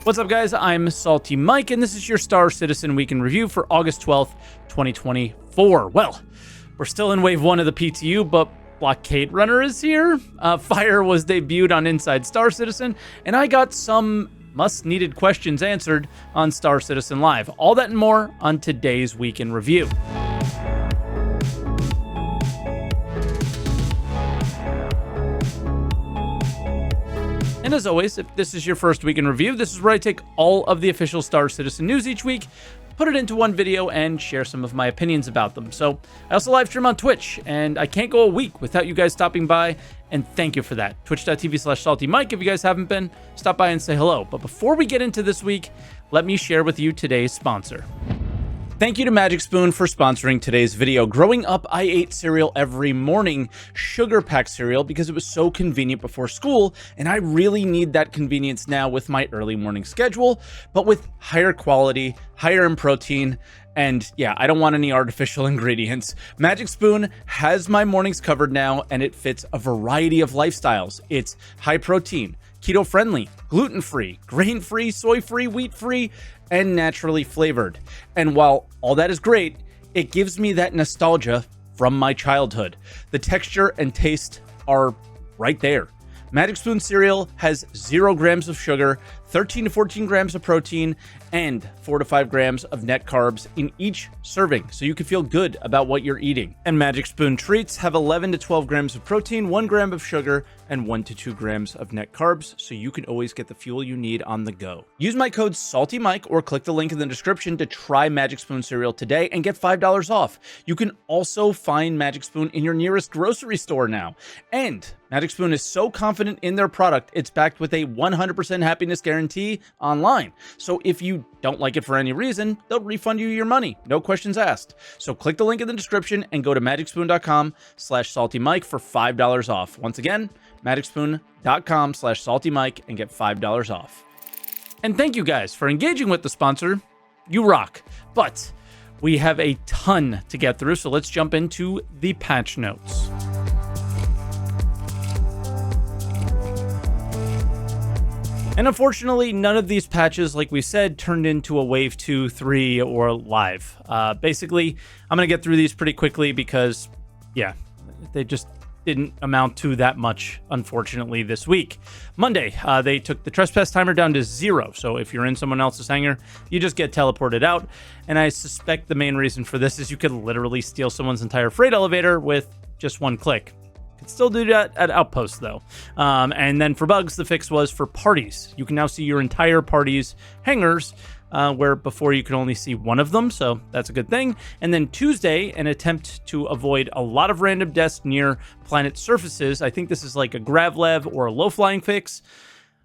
What's up, guys? I'm SaltEMike, and this is your Star Citizen Week in Review for August 12th, 2024. Well, we're still in Wave 1 of the PTU, but Blockade Runner is here. Fire was debuted on Inside Star Citizen, and I got some must-needed questions answered on Star Citizen Live. All that and more on today's Week in Review. And as always, if this is your first week in review, this is where I take all of the official Star Citizen news each week, put it into one video, and share some of my opinions about them. So I also live stream on Twitch, and I can't go a week without you guys stopping by, and thank you for that. Twitch.tv/SaltEMike. If you guys haven't been, stop by and say hello. But before we get into this week, let me share with you today's sponsor. Thank you to Magic Spoon for sponsoring today's video. Growing up, I ate cereal every morning, sugar pack cereal, because it was so convenient before school, and I really need that convenience now with my early morning schedule, but with higher quality, higher in protein, and yeah, I don't want any artificial ingredients. Magic Spoon has my mornings covered now, and it fits a variety of lifestyles. It's high protein, keto-friendly, gluten-free, grain-free, soy-free, wheat-free, and naturally flavored. And while all that is great, it gives me that nostalgia from my childhood. The texture and taste are right there. Magic Spoon cereal has 0 grams of sugar, 13 to 14 grams of protein, and 4 to 5 grams of net carbs in each serving, so you can feel good about what you're eating. And Magic Spoon treats have 11 to 12 grams of protein, 1 gram of sugar, and 1 to 2 grams of net carbs, so you can always get the fuel you need on the go. Use my code SaltEMike or click the link in the description to try Magic Spoon cereal today and get $5 off. You can also find Magic Spoon in your nearest grocery store now. And Magic Spoon is so confident in their product, it's backed with a 100% happiness guarantee online. So if you don't like it for any reason, they'll refund you your money. No questions asked. So click the link in the description and go to magicspoon.com/SaltEMike for $5 off. Once again, magicspoon.com/SaltEMike and get $5 off. And thank you guys for engaging with the sponsor. You rock. But we have a ton to get through, so let's jump into the patch notes. And unfortunately, none of these patches, like we said, turned into a Wave 2, 3, or live. Basically, I'm going to get through these pretty quickly because, yeah, they just didn't amount to that much, unfortunately, this week. Monday, they took the trespass timer down to 0. So if you're in someone else's hangar, you just get teleported out. And I suspect the main reason for this is you could literally steal someone's entire freight elevator with just one click. Still do that at Outposts, though. And then for bugs, the fix was for parties. You can now see your entire party's hangars, where before you could only see one of them, so that's a good thing. And then Tuesday, an attempt to avoid a lot of random deaths near planet surfaces. I think this is like a Gravlev or a low-flying fix.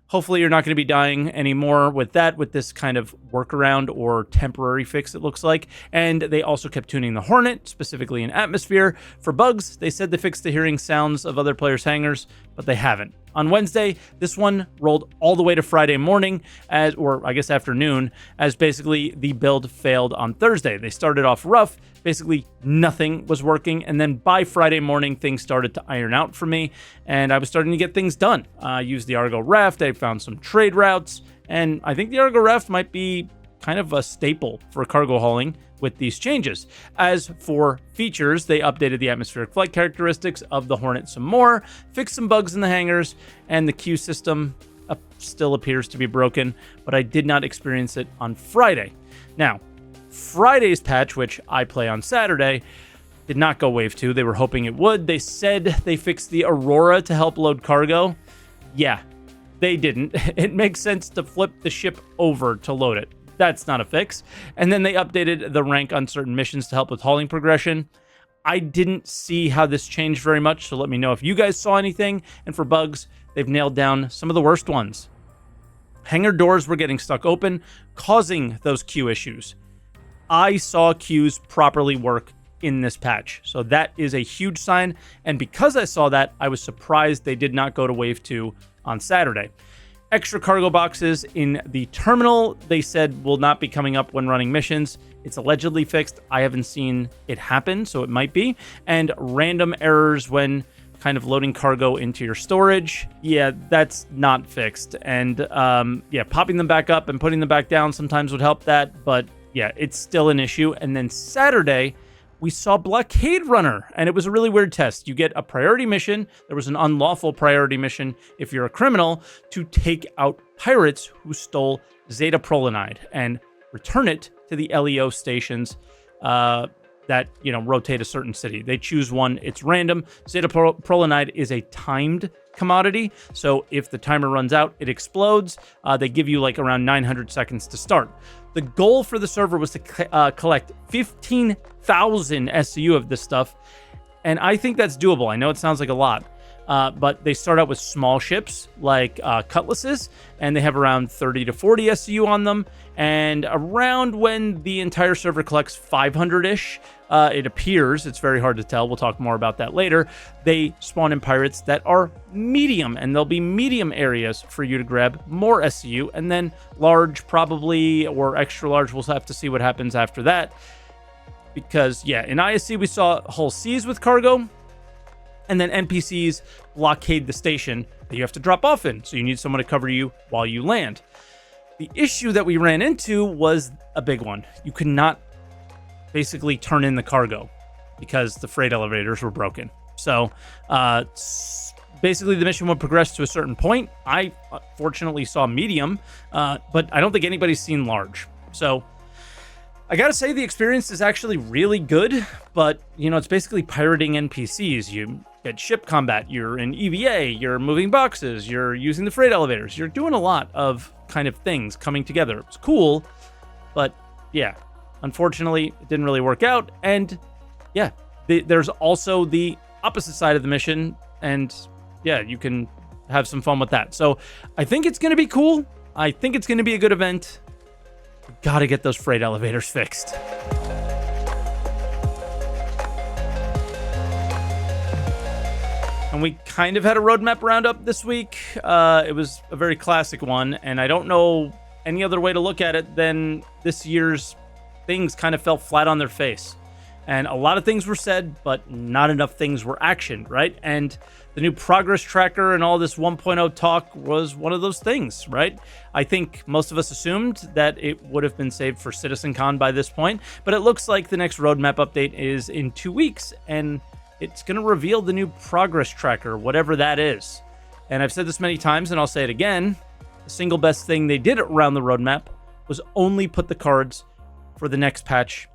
Hopefully you're not going to be dying anymore with that, with this kind of workaround or temporary fix, it looks like. And they also kept tuning the Hornet, specifically in atmosphere. For bugs, they said they fixed the hearing sounds of other players' hangars, but they haven't. On Wednesday, this one rolled all the way to Friday morning, or I guess afternoon, as basically the build failed on Thursday. They started off rough, basically nothing was working, and then by Friday morning, things started to iron out for me, and I was starting to get things done. I used the Argo Raft, I found some trade routes, and I think the Argo Raft might be kind of a staple for cargo hauling with these changes. As for features, they updated the atmospheric flight characteristics of the Hornet some more, fixed some bugs in the hangars, and the queue system still appears to be broken, but I did not experience it on Friday. Now, Friday's patch, which I play on Saturday, did not go Wave 2. They were hoping it would. They said they fixed the Aurora to help load cargo. Yeah, they didn't. It makes sense to flip the ship over to load it. That's not a fix. And then they updated the rank on certain missions to help with hauling progression. I didn't see how this changed very much, so let me know if you guys saw anything. And for bugs, they've nailed down some of the worst ones. Hangar doors were getting stuck open, causing those queue issues. I saw queues properly work in this patch, so that is a huge sign. And because I saw that, I was surprised they did not go to Wave 2 on Saturday. Extra cargo boxes in the terminal, they said, will not be coming up when running missions. It's allegedly fixed. I haven't seen it happen, so it might be. And random errors when kind of loading cargo into your storage. Yeah, that's not fixed. And yeah, popping them back up and putting them back down sometimes would help that. But yeah, it's still an issue. And then Saturday, we saw Blockade Runner, and it was a really weird test. You get a priority mission. There was an unlawful priority mission if you're a criminal to take out pirates who stole Zeta Prolinide and return it to the LEO stations that, you know, rotate a certain city. They choose one. It's random. Zeta Prolinide is a timed commodity. So if the timer runs out, it explodes. They give you like around 900 seconds to start. The goal for the server was to collect 15,000 SCU of this stuff. And I think that's doable. I know it sounds like a lot. But they start out with small ships like cutlasses, and they have around 30 to 40 SCU on them. And around when the entire server collects 500-ish, it appears, it's very hard to tell, we'll talk more about that later, they spawn in pirates that are medium, and there'll be medium areas for you to grab more SCU, and then large probably, or extra large, we'll have to see what happens after that. Because, yeah, in ISC we saw whole seas with cargo, and then NPCs blockade the station that you have to drop off in. So you need someone to cover you while you land. The issue that we ran into was a big one. You could not basically turn in the cargo because the freight elevators were broken. So basically the mission would progress to a certain point. I fortunately saw medium, but I don't think anybody's seen large. So I gotta say the experience is actually really good, but you know, it's basically pirating NPCs. You get ship combat, you're in EVA, you're moving boxes, you're using the freight elevators, you're doing a lot of kind of things coming together. It's cool, but yeah, unfortunately it didn't really work out. And yeah, there's also the opposite side of the mission, and yeah, you can have some fun with that. So I think it's gonna be cool. I think it's gonna be a good event. Gotta get those freight elevators fixed. And we kind of had a roadmap roundup this week. It was a very classic one, and I don't know any other way to look at it than this year's things kind of fell flat on their face. And a lot of things were said, but not enough things were actioned, right? And the new progress tracker and all this 1.0 talk was one of those things, right? I think most of us assumed that it would have been saved for CitizenCon by this point, but it looks like the next roadmap update is in 2 weeks, and it's going to reveal the new progress tracker, whatever that is. And I've said this many times, and I'll say it again, the single best thing they did around the roadmap was only put the cards for the next patch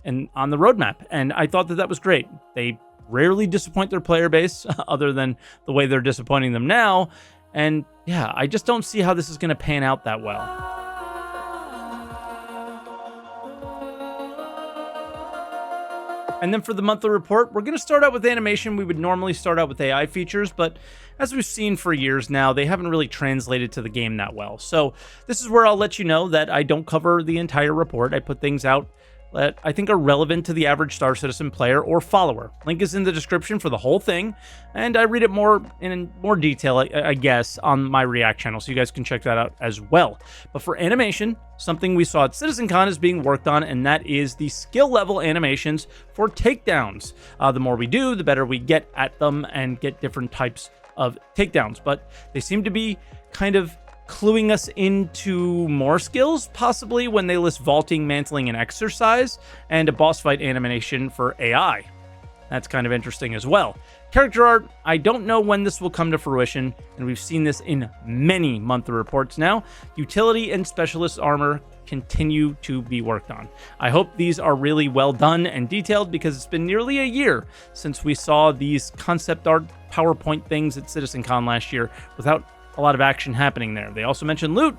and on the roadmap. And I thought that was great. They rarely disappoint their player base other than the way they're disappointing them now. And yeah, I just don't see how this is going to pan out that well. And then for the monthly report, we're going to start out with animation. We would normally start out with AI features, but as we've seen for years now, they haven't really translated to the game that well. So this is where I'll let you know that I don't cover the entire report. I put things out that I think are relevant to the average Star Citizen player or follower. Link is in the description for the whole thing, and I read it more in more detail, I guess, on my React channel, so you guys can check that out as well. But for animation, something we saw at CitizenCon is being worked on, and that is the skill level animations for takedowns. The more we do, the better we get at them and get different types of takedowns. But they seem to be kind of cluing us into more skills, possibly when they list vaulting, mantling, and exercise, and a boss fight animation for AI. That's kind of interesting as well. Character art, I don't know when this will come to fruition, and we've seen this in many monthly reports now. Utility and specialist armor continue to be worked on. I hope these are really well done and detailed, because it's been nearly a year since we saw these concept art PowerPoint things at CitizenCon last year without a lot of action happening there. They also mentioned loot,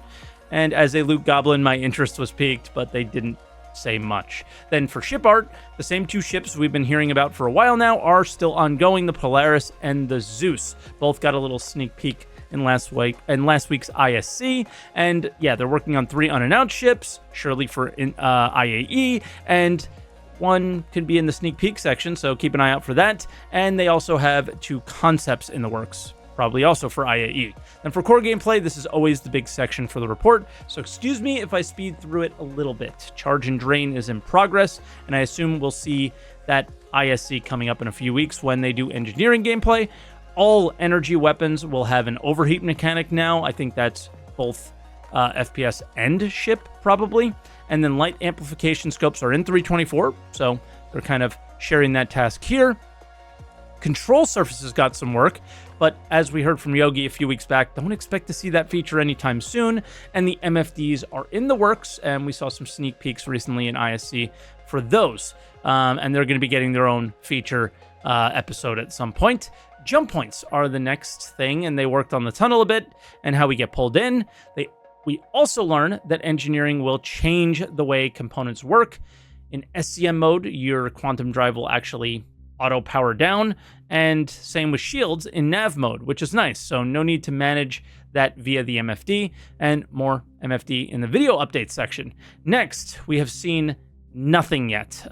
and as a loot goblin, my interest was piqued, but they didn't say much. Then for ship art, the same two ships we've been hearing about for a while now are still ongoing, the Polaris and the Zeus. Both got a little sneak peek in last week's ISC, and yeah, they're working on 3 unannounced ships, surely for IAE, and one could be in the sneak peek section, so keep an eye out for that. And they also have 2 concepts in the works, probably also for IAE. And for core gameplay, this is always the big section for the report, so excuse me if I speed through it a little bit. Charge and Drain is in progress, and I assume we'll see that ISC coming up in a few weeks when they do engineering gameplay. All energy weapons will have an overheat mechanic now. I think that's both FPS and ship, probably. And then light amplification scopes are in 324, so they're kind of sharing that task here. Control surfaces got some work, but as we heard from Yogi a few weeks back, don't expect to see that feature anytime soon. And the MFDs are in the works, and we saw some sneak peeks recently in ISC for those. And they're going to be getting their own feature episode at some point. Jump points are the next thing, and they worked on the tunnel a bit and how we get pulled in. We also learn that engineering will change the way components work. In SCM mode, your quantum drive will actually auto-power down, and same with shields in nav mode, which is nice. So no need to manage that via the MFD, and more MFD in the video update section. Next, we have seen nothing yet.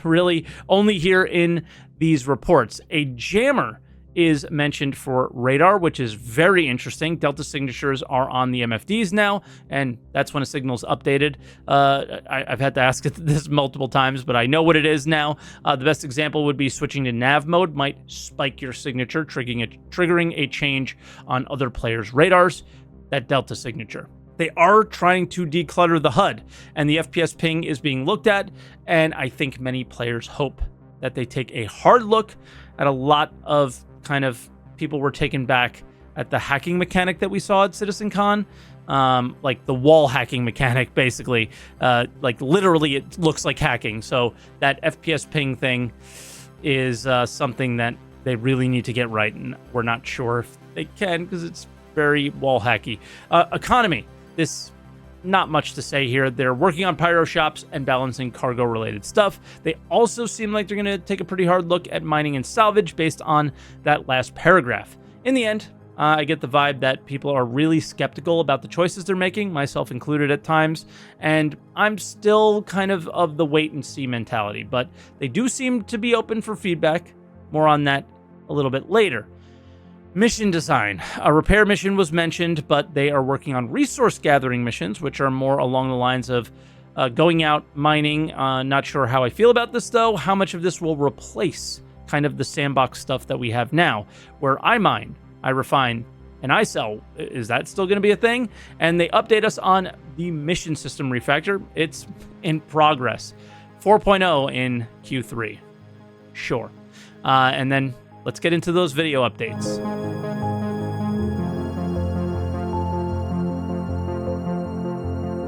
Really, only here in these reports. A jammer is mentioned for radar, which is very interesting. Delta signatures are on the MFDs now, and that's when a signal's updated. I've had to ask this multiple times, but I know what it is now. The best example would be switching to nav mode might spike your signature, triggering a change on other players' radars, that Delta signature. They are trying to declutter the HUD, and the FPS ping is being looked at, and I think many players hope that they take a hard look at a lot of kind of people were taken back at the hacking mechanic that we saw at CitizenCon, like the wall hacking mechanic, basically. Like literally it looks like hacking. So that FPS ping thing is something that they really need to get right, and we're not sure if they can because it's very wall hacky. Economy, this not much to say here. They're working on pyro shops and balancing cargo related stuff. They also seem like they're going to take a pretty hard look at mining and salvage based on that last paragraph. In the end, I get the vibe that people are really skeptical about the choices they're making, myself included at times, and I'm still kind of the wait and see mentality, but they do seem to be open for feedback. More on that a little bit later. Mission design. A repair mission was mentioned, but they are working on resource gathering missions, which are more along the lines of going out mining. Not sure how I feel about this, though. How much of this will replace kind of the sandbox stuff that we have now, where I mine, I refine, and I sell? Is that still going to be a thing? And they update us on the mission system refactor. It's in progress. 4.0 in Q3. Sure. And then let's get into those video updates.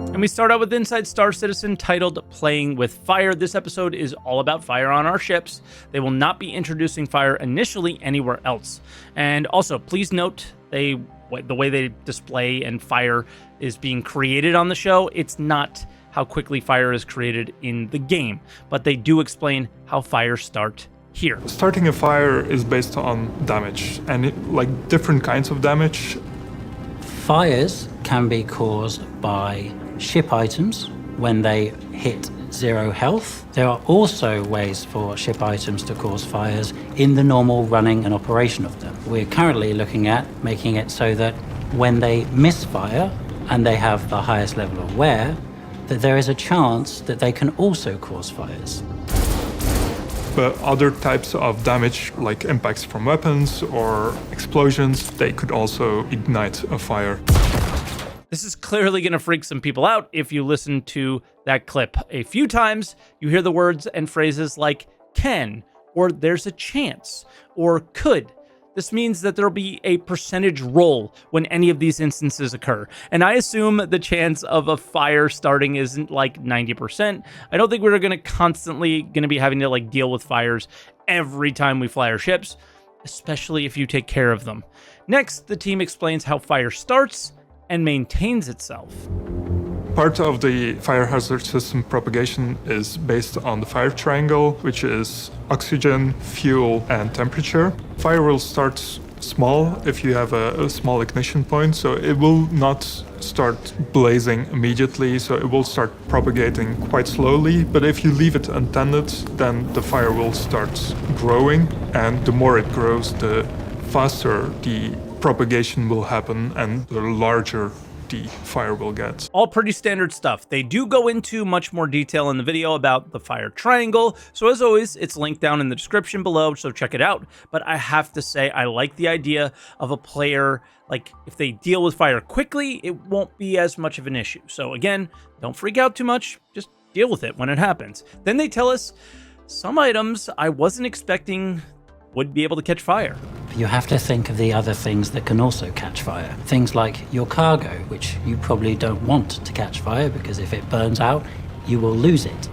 And we start out with Inside Star Citizen, titled Playing with Fire. This episode is all about fire on our ships. They will not be introducing fire initially anywhere else. And also, please note the way they display and fire is being created on the show. It's not how quickly fire is created in the game, but they do explain how fires start here. Starting a fire is based on damage, and different kinds of damage. Fires can be caused by ship items when they hit 0 health. There are also ways for ship items to cause fires in the normal running and operation of them. We're currently looking at making it so that when they misfire and they have the highest level of wear, that there is a chance that they can also cause fires. But other types of damage, like impacts from weapons or explosions, they could also ignite a fire. This is clearly going to freak some people out if you listen to that clip a few times. You hear the words and phrases like can, or there's a chance, or could. This means that there'll be a percentage roll when any of these instances occur. And I assume the chance of a fire starting isn't like 90%. I don't think we're going to be having to deal with fires every time we fly our ships, especially if you take care of them. Next, the team explains how fire starts and maintains itself. Part of the fire hazard system propagation is based on the fire triangle, which is oxygen, fuel, and temperature. Fire will start small if you have a small ignition point, so it will not start blazing immediately, so it will start propagating quite slowly. But if you leave it untended, then the fire will start growing, and the more it grows, the faster the propagation will happen and the larger the fire will get. All pretty standard stuff. They do go into much more detail in the video about the fire triangle, so as always, it's linked down in the description below, so check it out. But I have to say, I like the idea of a player, like, if they deal with fire quickly, it won't be as much of an issue. So again, don't freak out too much, just deal with it when it happens. Then they tell us some items I wasn't expecting would be able to catch fire. You have to think of the other things that can also catch fire. Things like your cargo, which you probably don't want to catch fire because if it burns out, you will lose it.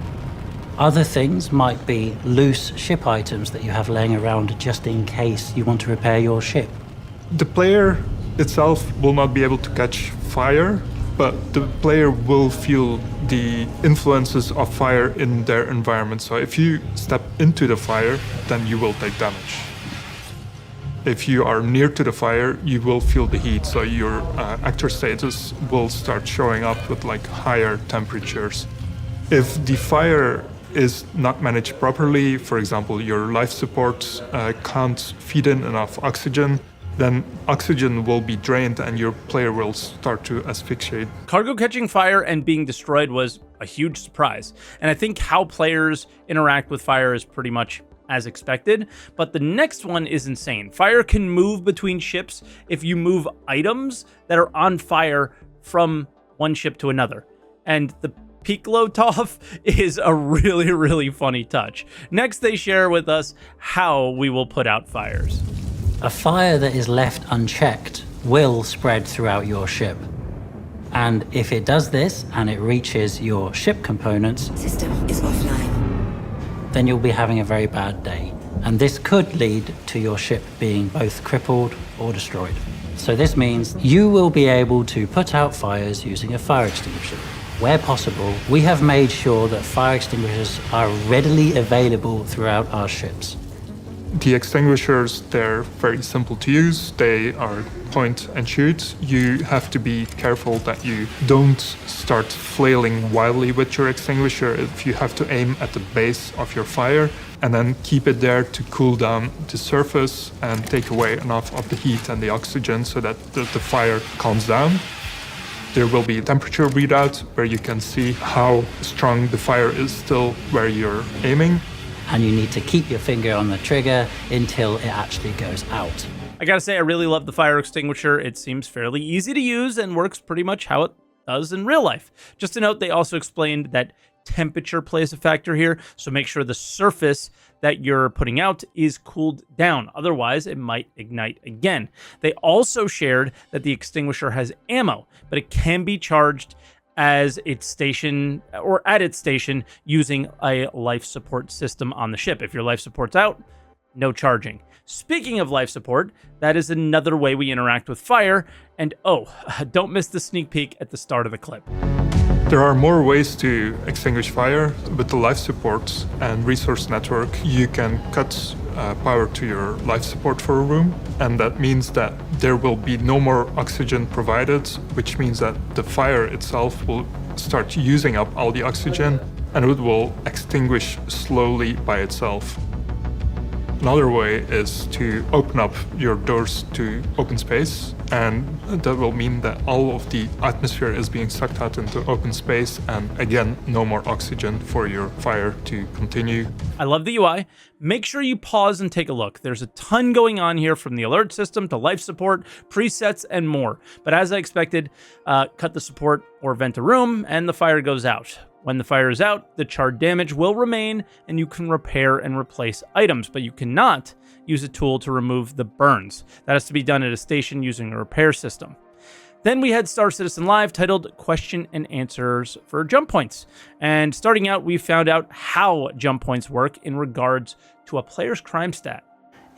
Other things might be loose ship items that you have laying around just in case you want to repair your ship. The player itself will not be able to catch fire, but the player will feel the influences of fire in their environment. So if you step into the fire, then you will take damage. If you are near to the fire, you will feel the heat. So your actor status will start showing up with like higher temperatures. If the fire is not managed properly, for example, your life support can't feed in enough oxygen, then oxygen will be drained and your player will start to asphyxiate. Cargo catching fire and being destroyed was a huge surprise, and I think how players interact with fire is pretty much as expected, but the next one is insane. Fire can move between ships if you move items that are on fire from one ship to another, and the Piccolo Toff is a really, really funny touch. Next, they share with us how we will put out fires. A fire that is left unchecked will spread throughout your ship. And if it does this and it reaches your ship components, System is offline. then you'll be having a very bad day. And this could lead to your ship being both crippled or destroyed. So this means you will be able to put out fires using a fire extinguisher. Where possible, we have made sure that fire extinguishers are readily available throughout our ships. The extinguishers, they're very simple to use. They are point and shoot. You have to be careful that you don't start flailing wildly with your extinguisher. If you have to aim at the base of your fire and then keep it there to cool down the surface and take away enough of the heat and the oxygen so that the fire calms down. There will be a temperature readout where you can see how strong the fire is still where you're aiming. And you need to keep your finger on the trigger until it actually goes out. I gotta say, I really love the fire extinguisher. It seems fairly easy to use and works pretty much how it does in real life. Just a note, they also explained that temperature plays a factor here, so make sure the surface that you're putting out is cooled down. Otherwise, it might ignite again. They also shared that the extinguisher has ammo, but it can be charged as its station or at its station using a life support system on the ship. If your life support's out, no charging. Speaking of life support, that is another way we interact with fire. And oh, don't miss the sneak peek at the start of the clip. There are more ways to extinguish fire. With the life support and resource network, you can cut power to your life support for a room, and that means that there will be no more oxygen provided, which means that the fire itself will start using up all the oxygen and it will extinguish slowly by itself. Another way is to open up your doors to open space, and that will mean that all of the atmosphere is being sucked out into open space, and again, no more oxygen for your fire to continue. I love the UI. Make sure you pause and take a look. There's a ton going on here, from the alert system to life support, presets, and more. But as I expected, cut the support or vent a room, and the fire goes out. When the fire is out, the charred damage will remain, and you can repair and replace items, but you cannot use a tool to remove the burns. That has to be done at a station using a repair system. Then we had Star Citizen Live, titled Question and Answers for Jump Points. And starting out, we found out how jump points work in regards to a player's crime stat.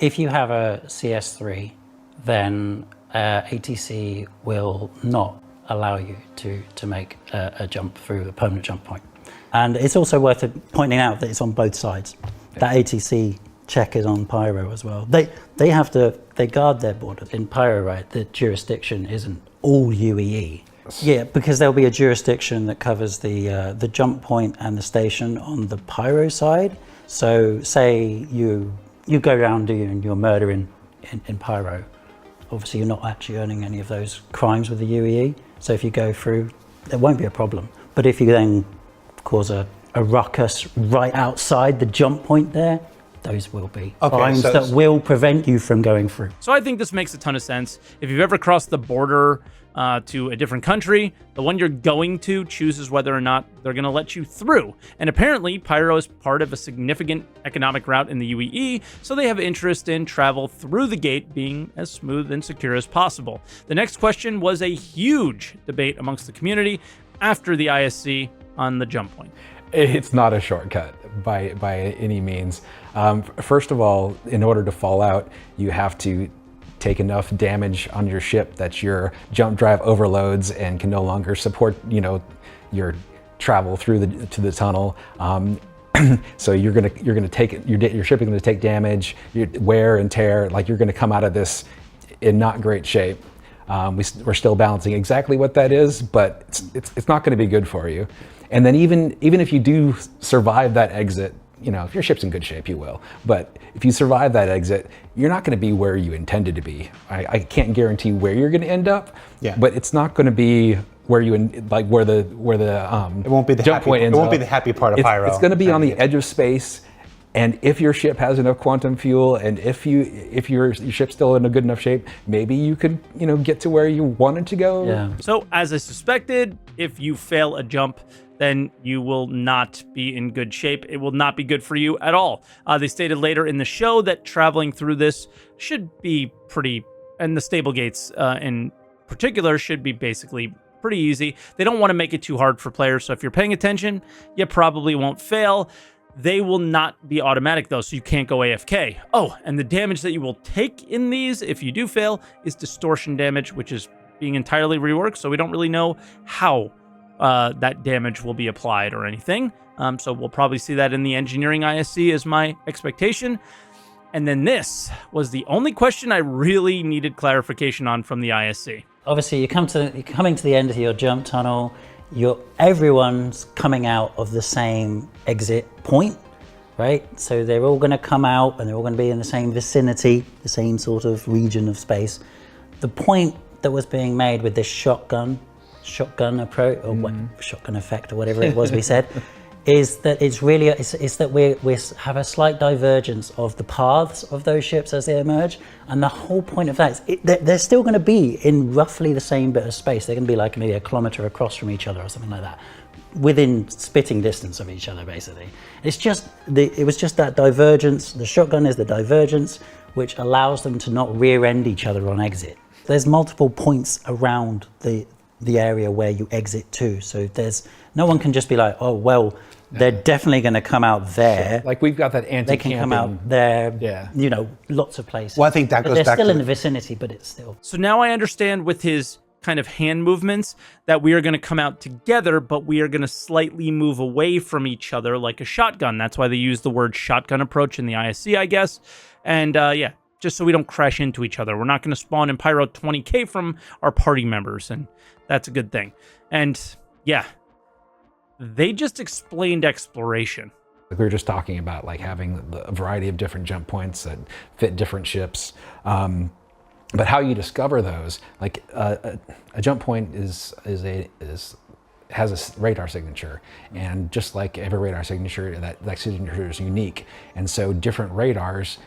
If you have a CS3, then ATC will not allow you to make a jump through a permanent jump point. And it's also worth pointing out that it's on both sides. That ATC check is on Pyro as well. They guard their border. In Pyro, right, the jurisdiction isn't all UEE. Yeah, because there'll be a jurisdiction that covers the jump point and the station on the Pyro side. So say you go around doing your murder in Pyro. Obviously, you're not actually earning any of those crimes with the UEE. So if you go through, there won't be a problem. But if you then cause a ruckus right outside the jump point there, those will be fines that will prevent you from going through. So I think this makes a ton of sense. If you've ever crossed the border to a different country, the one you're going to chooses whether or not they're going to let you through. And apparently, Pyro is part of a significant economic route in the UAE, so they have interest in travel through the gate being as smooth and secure as possible. The next question was a huge debate amongst the community after the ISC on the jump point. It's not a shortcut by any means. First of all, in order to fall out, you have to take enough damage on your ship that your jump drive overloads and can no longer support, your travel through to the tunnel. So you're gonna take your ship is gonna take damage, wear and tear. Like you're gonna come out of this in not great shape. We're still balancing exactly what that is, but it's not going to be good for you. And then even if you do survive that exit, if your ship's in good shape, you will. But if you survive that exit, you're not going to be where you intended to be. I can't guarantee where you're going to end up, but it's not going to be where you where the it won't be the jump point ends It won't up. be the happy part of Pyro. It's going to be on the edge of space. And if your ship has enough quantum fuel, and if your ship's still in a good enough shape, maybe you could get to where you wanted to go. Yeah. So as I suspected, if you fail a jump, then you will not be in good shape. It will not be good for you at all. They stated later in the show that traveling through this should be pretty, and the stable gates in particular should be basically pretty easy. They don't want to make it too hard for players. So if you're paying attention, you probably won't fail. They will not be automatic though, so you can't go AFK. Oh, and the damage that you will take in these, if you do fail, is distortion damage, which is being entirely reworked, so we don't really know how that damage will be applied or anything. So we'll probably see that in the engineering ISC is my expectation. And then this was the only question I really needed clarification on from the ISC. Obviously, you're coming to the end of your jump tunnel. Everyone's coming out of the same exit point, right? So they're all going to come out and they're all going to be in the same vicinity, the same sort of region of space. The point that was being made with this shotgun approach, or shotgun effect, or whatever it was we said, is that it's that we have a slight divergence of the paths of those ships as they emerge, and the whole point of that is they're still going to be in roughly the same bit of space. They're going to be like maybe a kilometer across from each other or something like that, within spitting distance of each other. Basically, it was just that divergence. The shotgun is the divergence, which allows them to not rear-end each other on exit. There's multiple points around the area where you exit to, so no one can just be like, oh well, they're definitely going to come out there. Like we've got that anti-camping. They can come out there, lots of places. Well, I think that goes they're back still to in the vicinity, but it's still. So now I understand with his kind of hand movements that we are going to come out together, but we are going to slightly move away from each other like a shotgun. That's why they use the word shotgun approach in the ISC, I guess. And just so we don't crash into each other. We're not going to spawn in Pyro 20k from our party members, and that's a good thing. And yeah, they just explained exploration. We were just talking about like having a variety of different jump points that fit different ships. But how you discover those, like a jump point has a radar signature, and just like every radar signature, that signature is unique. And so different radars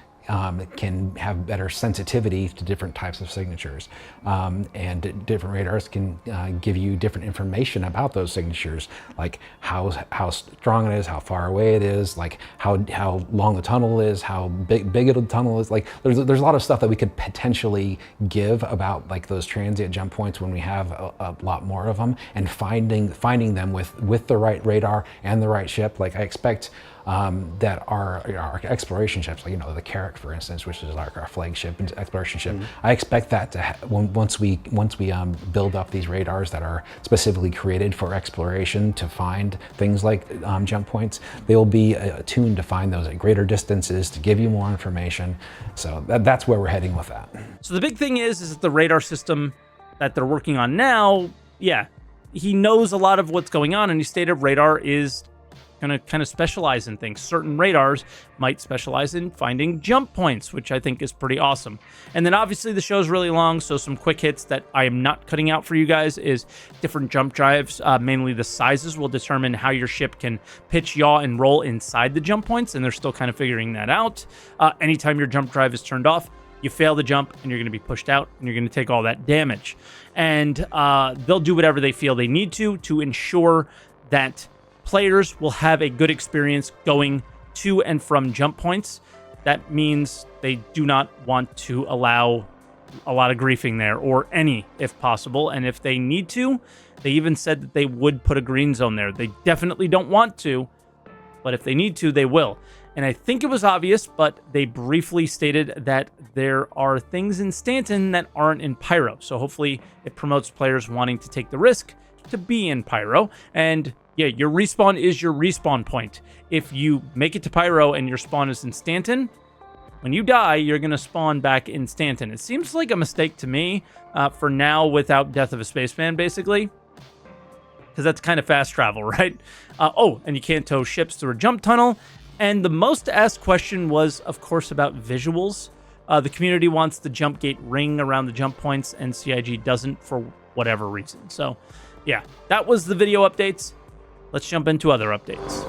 can have better sensitivity to different types of signatures, and different radars can give you different information about those signatures, like how strong it is, how far away it is, like how long the tunnel is, how big the tunnel is. Like there's a lot of stuff that we could potentially give about like those transient jump points when we have a lot more of them, and finding them with the right radar and the right ship. Like I expect that our exploration ships, like the Carrack, for instance, which is our flagship exploration ship, I expect that to once we build up these radars that are specifically created for exploration to find things like jump points, they will be attuned to find those at greater distances to give you more information. So that's where we're heading with that. So the big thing is that the radar system that they're working on now, he knows a lot of what's going on, and he stated radar is going to kind of specialize in things. Certain radars might specialize in finding jump points, which I think is pretty awesome. And then obviously the show's really long, so some quick hits that I am not cutting out for you guys is different jump drives. Mainly the sizes will determine how your ship can pitch, yaw, and roll inside the jump points, and they're still kind of figuring that out. Anytime your jump drive is turned off, you fail the jump and you're going to be pushed out and you're going to take all that damage. And they'll do whatever they feel they need to ensure that players will have a good experience going to and from jump points. That means they do not want to allow a lot of griefing there, or any if possible. And if they need to, they even said that they would put a green zone there. They definitely don't want to, but if they need to, they will. And I think it was obvious, but they briefly stated that there are things in Stanton that aren't in Pyro. So hopefully it promotes players wanting to take the risk to be in Pyro. And yeah, your respawn is your respawn point. If you make it to Pyro and your spawn is in Stanton, when you die, you're going to spawn back in Stanton. It seems like a mistake to me for now without Death of a Spaceman, basically. Because that's kind of fast travel, right? Oh, and you can't tow ships through a jump tunnel. And the most asked question was, of course, about visuals. The community wants the jump gate ring around the jump points, and CIG doesn't for whatever reason. So, yeah, that was the video updates. Let's jump into other updates.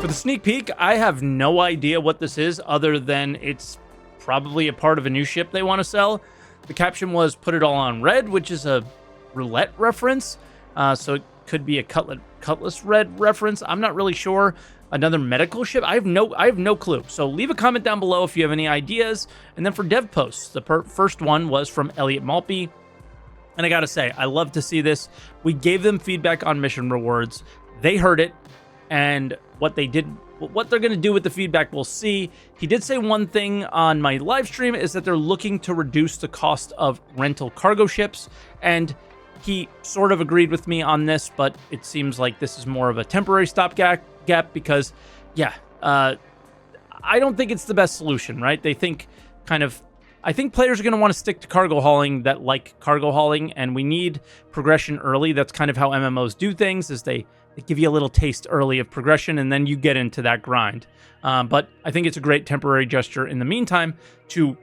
For the sneak peek, I have no idea what this is other than it's probably a part of a new ship they want to sell. The caption was, "Put it all on red," which is a roulette reference. So it could be a Cutlass Red reference. I'm not really sure. Another medical ship. I have no clue. So leave a comment down below if you have any ideas. And then for dev posts, the first one was from Elliot Maltby. And I gotta say, I love to see this. We gave them feedback on mission rewards. They heard it, and what they're going to do with the feedback, we'll see. He did say one thing on my live stream is that they're looking to reduce the cost of rental cargo ships, and he sort of agreed with me on this, but it seems like this is more of a temporary stopgap because, yeah, I don't think it's the best solution, right? They think I think players are going to want to stick to cargo hauling that like cargo hauling, and we need progression early. That's kind of how MMOs do things, is they give you a little taste early of progression, and then you get into that grind. But I think it's a great temporary gesture in the meantime to,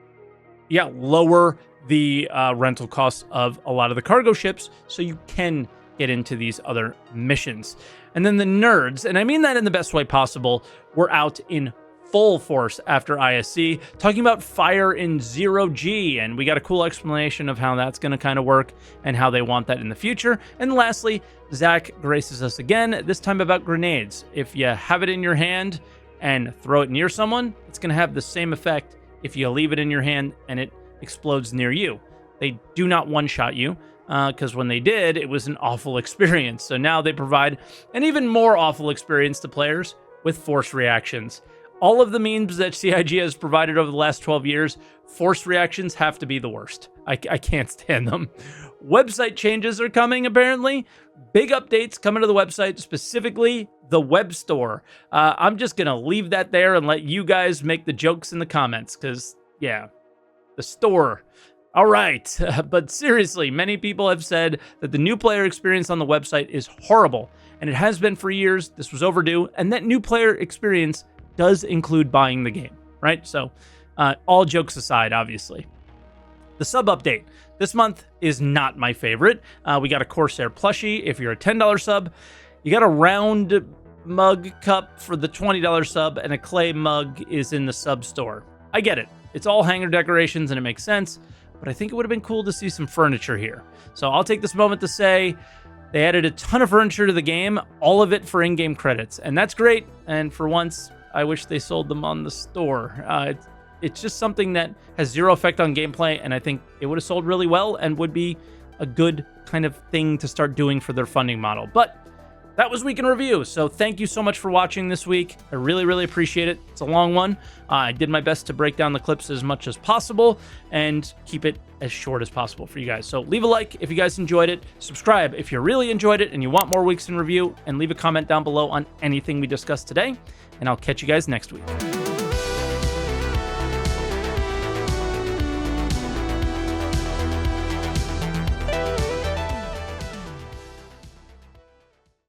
lower the rental costs of a lot of the cargo ships so you can get into these other missions. And then the nerds, and I mean that in the best way possible, were out in full force after ISC, talking about fire in 0G, and we got a cool explanation of how that's going to kind of work and how they want that in the future. And lastly, Zach graces us again, this time about grenades. If you have it in your hand and throw it near someone, it's going to have the same effect if you leave it in your hand and it explodes near you. They do not one-shot you, because when they did, it was an awful experience. So now they provide an even more awful experience to players with force reactions. All of the memes that CIG has provided over the last 12 years, force reactions have to be the worst. I can't stand them. Website changes are coming, apparently. Big updates coming to the website, specifically the web store. I'm just going to leave that there and let you guys make the jokes in the comments, because, yeah, the store. All right, but seriously, many people have said that the new player experience on the website is horrible, and it has been for years. This was overdue, and that new player experience does include buying the game, right? So all jokes aside, obviously. The sub update this month is not my favorite. We got a Corsair plushie if you're a $10 sub. You got a round mug cup for the $20 sub, and a clay mug is in the sub store. I get it. It's all hanger decorations and it makes sense, but I think it would have been cool to see some furniture here. So I'll take this moment to say they added a ton of furniture to the game, all of it for in-game credits, and that's great. And for once, I wish they sold them on the store. It's just something that has zero effect on gameplay, and I think it would have sold really well and would be a good kind of thing to start doing for their funding model. But that was Week in Review, so thank you so much for watching this week. I really, really appreciate it. It's a long one. I did my best to break down the clips as much as possible and keep it as short as possible for you guys. So leave a like if you guys enjoyed it, subscribe if you really enjoyed it and you want more Weeks in Review, and leave a comment down below on anything we discussed today, and I'll catch you guys next week.